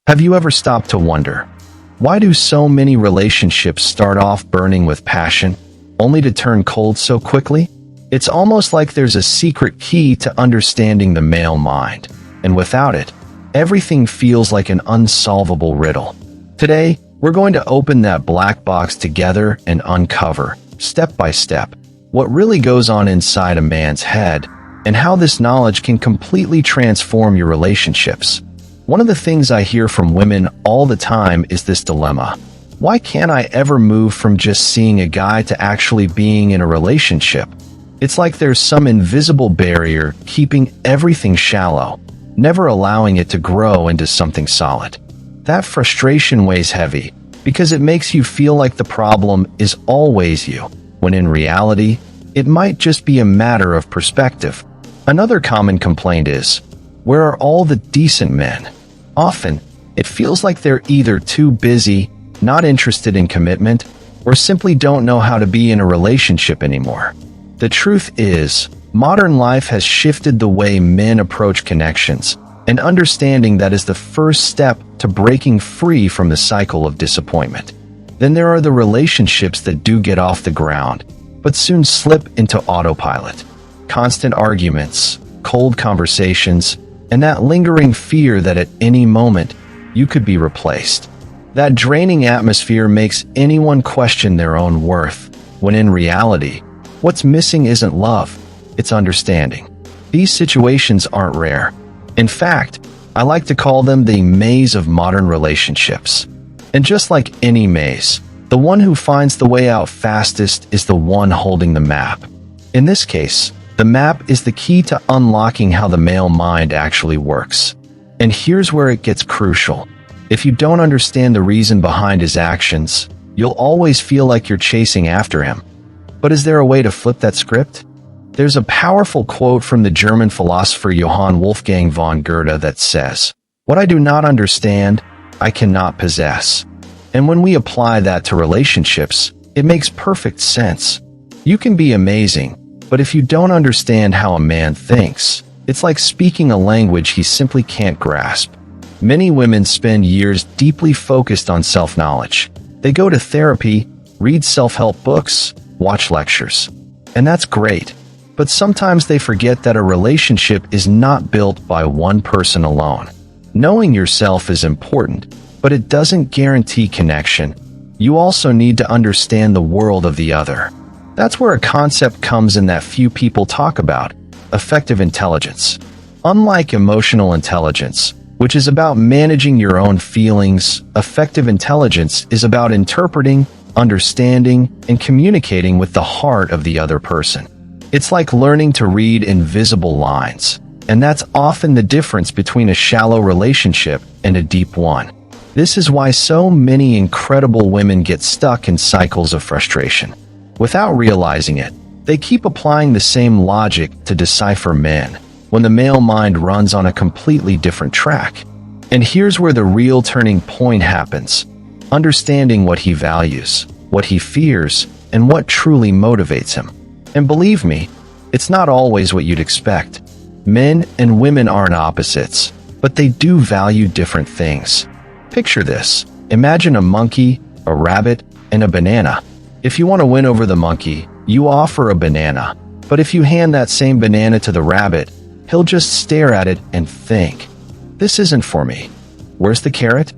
Have you ever stopped to wonder, why do so many relationships start off burning with passion, only to turn cold so quickly? It's almost like there's a secret key to understanding the male mind, and without it, everything feels like an unsolvable riddle. Today, we're going to open that black box together and uncover, step by step, what really goes on inside a man's head, and how this knowledge can completely transform your relationships. One of the things I hear from women all the time is this dilemma. Why can't I ever move from just seeing a guy to actually being in a relationship? It's like there's some invisible barrier keeping everything shallow, never allowing it to grow into something solid. That frustration weighs heavy because it makes you feel like the problem is always you, when in reality, it might just be a matter of perspective. Another common complaint is, where are all the decent men? Often, it feels like they're either too busy, not interested in commitment, or simply don't know how to be in a relationship anymore. The truth is, modern life has shifted the way men approach connections, and understanding that is the first step to breaking free from the cycle of disappointment. Then there are the relationships that do get off the ground, but soon slip into autopilot. Constant arguments, cold conversations, and that lingering fear that at any moment you could be replaced. That draining atmosphere makes anyone question their own worth, when in reality, what's missing isn't love, it's understanding. These situations aren't rare. In fact, I like to call them the maze of modern relationships. And just like any maze, the one who finds the way out fastest is the one holding the map. In this case, the map is the key to unlocking how the male mind actually works. And here's where it gets crucial. If you don't understand the reason behind his actions, you'll always feel like you're chasing after him. But is there a way to flip that script? There's a powerful quote from the German philosopher Johann Wolfgang von Goethe that says, "What I do not understand, I cannot possess." And when we apply that to relationships, it makes perfect sense. You can be amazing, but if you don't understand how a man thinks, it's like speaking a language he simply can't grasp. Many women spend years deeply focused on self-knowledge. They go to therapy, read self-help books, watch lectures. And that's great. But sometimes they forget that a relationship is not built by one person alone. Knowing yourself is important, but it doesn't guarantee connection. You also need to understand the world of the other. That's where a concept comes in that few people talk about, affective intelligence. Unlike emotional intelligence, which is about managing your own feelings, affective intelligence is about interpreting, understanding, and communicating with the heart of the other person. It's like learning to read invisible lines, and that's often the difference between a shallow relationship and a deep one. This is why so many incredible women get stuck in cycles of frustration. Without realizing it, they keep applying the same logic to decipher men, when the male mind runs on a completely different track. And here's where the real turning point happens. Understanding what he values, what he fears, and what truly motivates him. And believe me, it's not always what you'd expect. Men and women aren't opposites, but they do value different things. Picture this. Imagine a monkey, a rabbit, and a banana. If you want to win over the monkey, you offer a banana. But if you hand that same banana to the rabbit, he'll just stare at it and think, "This isn't for me." Where's the carrot?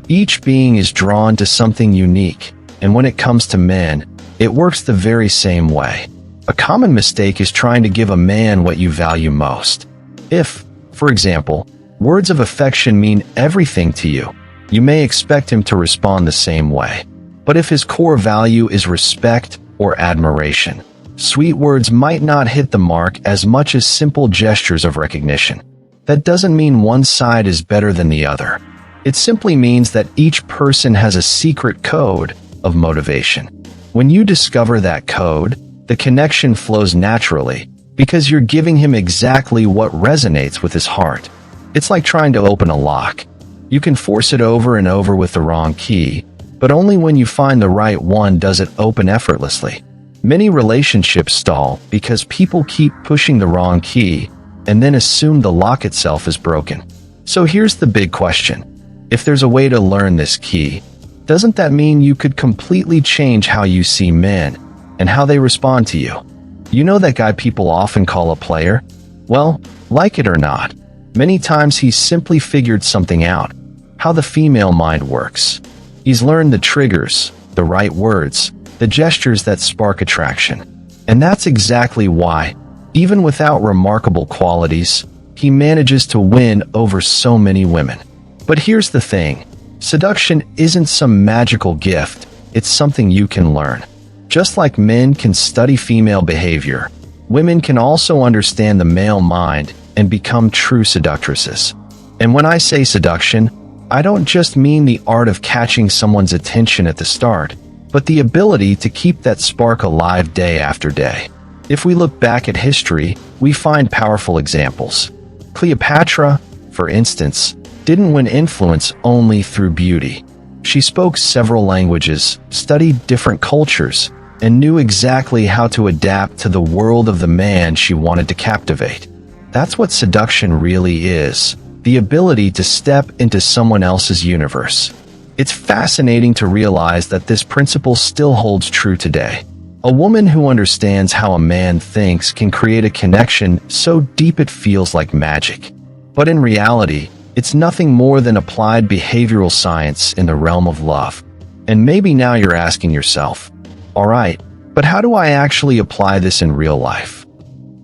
Each being is drawn to something unique, and when it comes to men, it works the very same way. A common mistake is trying to give a man what you value most. If, for example, words of affection mean everything to you, you may expect him to respond the same way. But if his core value is respect or admiration, sweet words might not hit the mark as much as simple gestures of recognition. That doesn't mean one side is better than the other. It simply means that each person has a secret code of motivation. When you discover that code, the connection flows naturally because you're giving him exactly what resonates with his heart. It's like trying to open a lock. You can force it over and over with the wrong key, but only when you find the right one does it open effortlessly. Many relationships stall because people keep pushing the wrong key and then assume the lock itself is broken. So here's the big question. If there's a way to learn this key, doesn't that mean you could completely change how you see men and how they respond to you? You know that guy people often call a player? Well, like it or not, many times he's simply figured something out, how the female mind works. He's learned the triggers, the right words, the gestures that spark attraction. And that's exactly why, even without remarkable qualities, he manages to win over so many women. But here's the thing, seduction isn't some magical gift, it's something you can learn. Just like men can study female behavior, women can also understand the male mind and become true seductresses. And when I say seduction, I don't just mean the art of catching someone's attention at the start, but the ability to keep that spark alive day after day. If we look back at history, we find powerful examples. Cleopatra, for instance, didn't win influence only through beauty. She spoke several languages, studied different cultures, and knew exactly how to adapt to the world of the man she wanted to captivate. That's what seduction really is, the ability to step into someone else's universe. It's fascinating to realize that this principle still holds true today. A woman who understands how a man thinks can create a connection so deep it feels like magic. But in reality, it's nothing more than applied behavioral science in the realm of love. And maybe now you're asking yourself, alright, but how do I actually apply this in real life?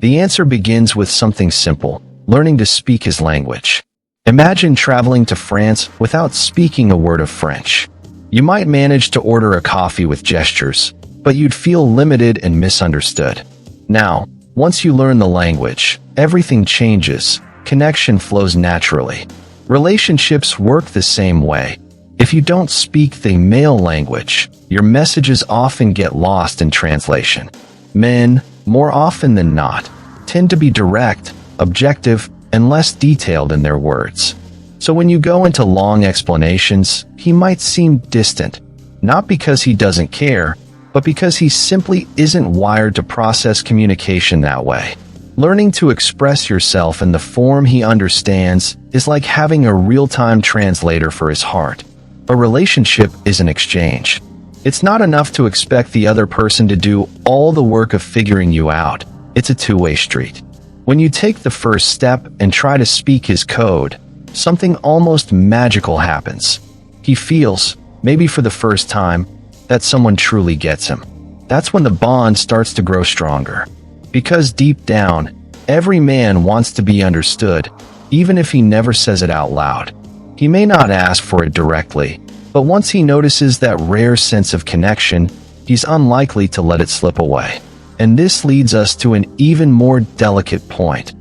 The answer begins with something simple, learning to speak his language. Imagine traveling to France without speaking a word of French. You might manage to order a coffee with gestures, but you'd feel limited and misunderstood. Now, once you learn the language, everything changes, connection flows naturally. Relationships work the same way. If you don't speak the male language, your messages often get lost in translation. Men, more often than not, tend to be direct, objective, and less detailed in their words. So when you go into long explanations, he might seem distant, not because he doesn't care, but because he simply isn't wired to process communication that way. Learning to express yourself in the form he understands is like having a real-time translator for his heart. A relationship is an exchange. It's not enough to expect the other person to do all the work of figuring you out. It's a two-way street. When you take the first step and try to speak his code, something almost magical happens. He feels, maybe for the first time, that someone truly gets him. That's when the bond starts to grow stronger. Because deep down, every man wants to be understood, even if he never says it out loud. He may not ask for it directly, but once he notices that rare sense of connection, he's unlikely to let it slip away. And this leads us to an even more delicate point: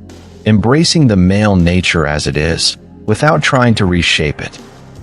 embracing the male nature as it is, without trying to reshape it.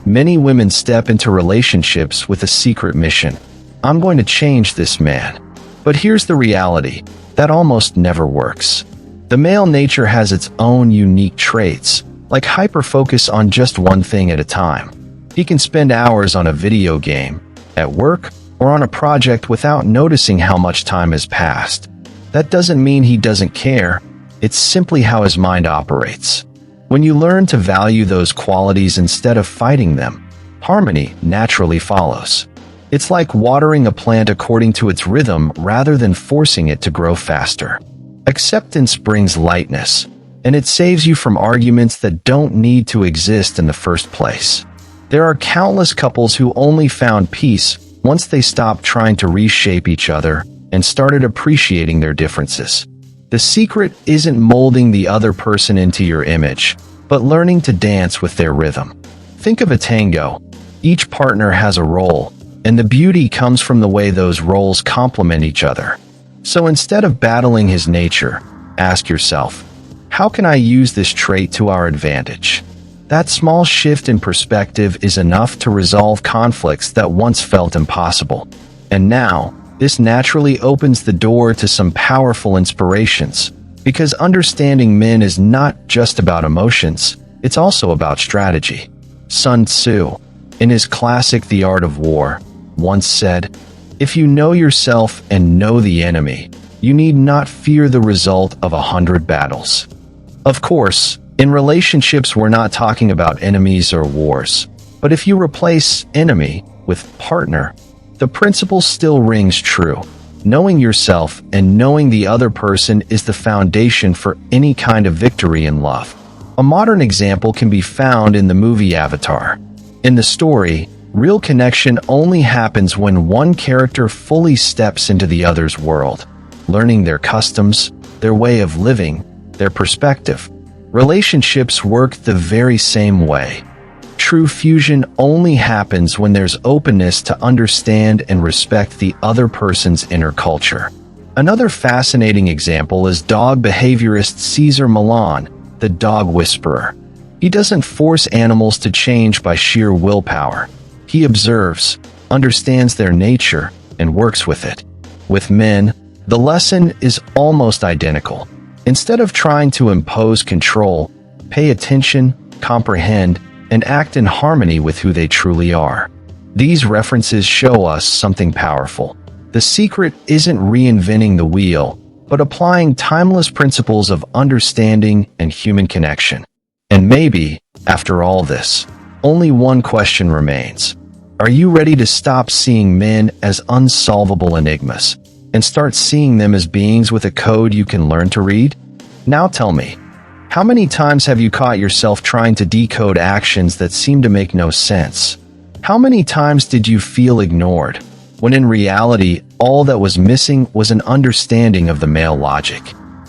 Many women step into relationships with a secret mission. I'm going to change this man. But here's the reality: that almost never works. The male nature has its own unique traits, like hyper-focus on just one thing at a time. He can spend hours on a video game, at work, or on a project without noticing how much time has passed. That doesn't mean he doesn't care, it's simply how his mind operates. When you learn to value those qualities instead of fighting them, harmony naturally follows. It's like watering a plant according to its rhythm rather than forcing it to grow faster. Acceptance brings lightness, and it saves you from arguments that don't need to exist in the first place. There are countless couples who only found peace once they stopped trying to reshape each other and started appreciating their differences. The secret isn't molding the other person into your image, but learning to dance with their rhythm. Think of a tango. Each partner has a role, and the beauty comes from the way those roles complement each other. So instead of battling his nature, ask yourself, how can I use this trait to our advantage? That small shift in perspective is enough to resolve conflicts that once felt impossible. And now, this naturally opens the door to some powerful inspirations, because understanding men is not just about emotions, it's also about strategy. Sun Tzu, in his classic The Art of War, once said, "If you know yourself and know the enemy, you need not fear the result of 100 battles." Of course, in relationships we're not talking about enemies or wars. But if you replace enemy with partner, the principle still rings true. Knowing yourself and knowing the other person is the foundation for any kind of victory in love. A modern example can be found in the movie Avatar. In the story, real connection only happens when one character fully steps into the other's world, learning their customs, their way of living, their perspective. Relationships work the very same way. True fusion only happens when there's openness to understand and respect the other person's inner culture. Another fascinating example is dog behaviorist Cesar Millan, the dog whisperer. He doesn't force animals to change by sheer willpower. He observes, understands their nature, and works with it. With men, the lesson is almost identical. Instead of trying to impose control, pay attention, comprehend, and act in harmony with who they truly are. These references show us something powerful. The secret isn't reinventing the wheel, but applying timeless principles of understanding and human connection. And maybe, after all this, only one question remains. Are you ready to stop seeing men as unsolvable enigmas and start seeing them as beings with a code you can learn to read? Now tell me, how many times have you caught yourself trying to decode actions that seem to make no sense? How many times did you feel ignored, when in reality, all that was missing was an understanding of the male logic?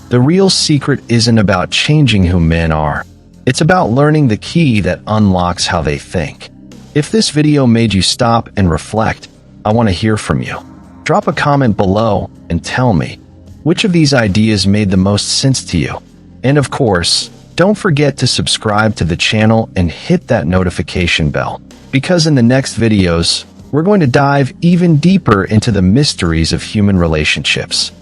The real secret isn't about changing who men are. It's about learning the key that unlocks how they think. If this video made you stop and reflect, I want to hear from you. Drop a comment below and tell me, which of these ideas made the most sense to you? And of course, don't forget to subscribe to the channel and hit that notification bell, because in the next videos, we're going to dive even deeper into the mysteries of human relationships.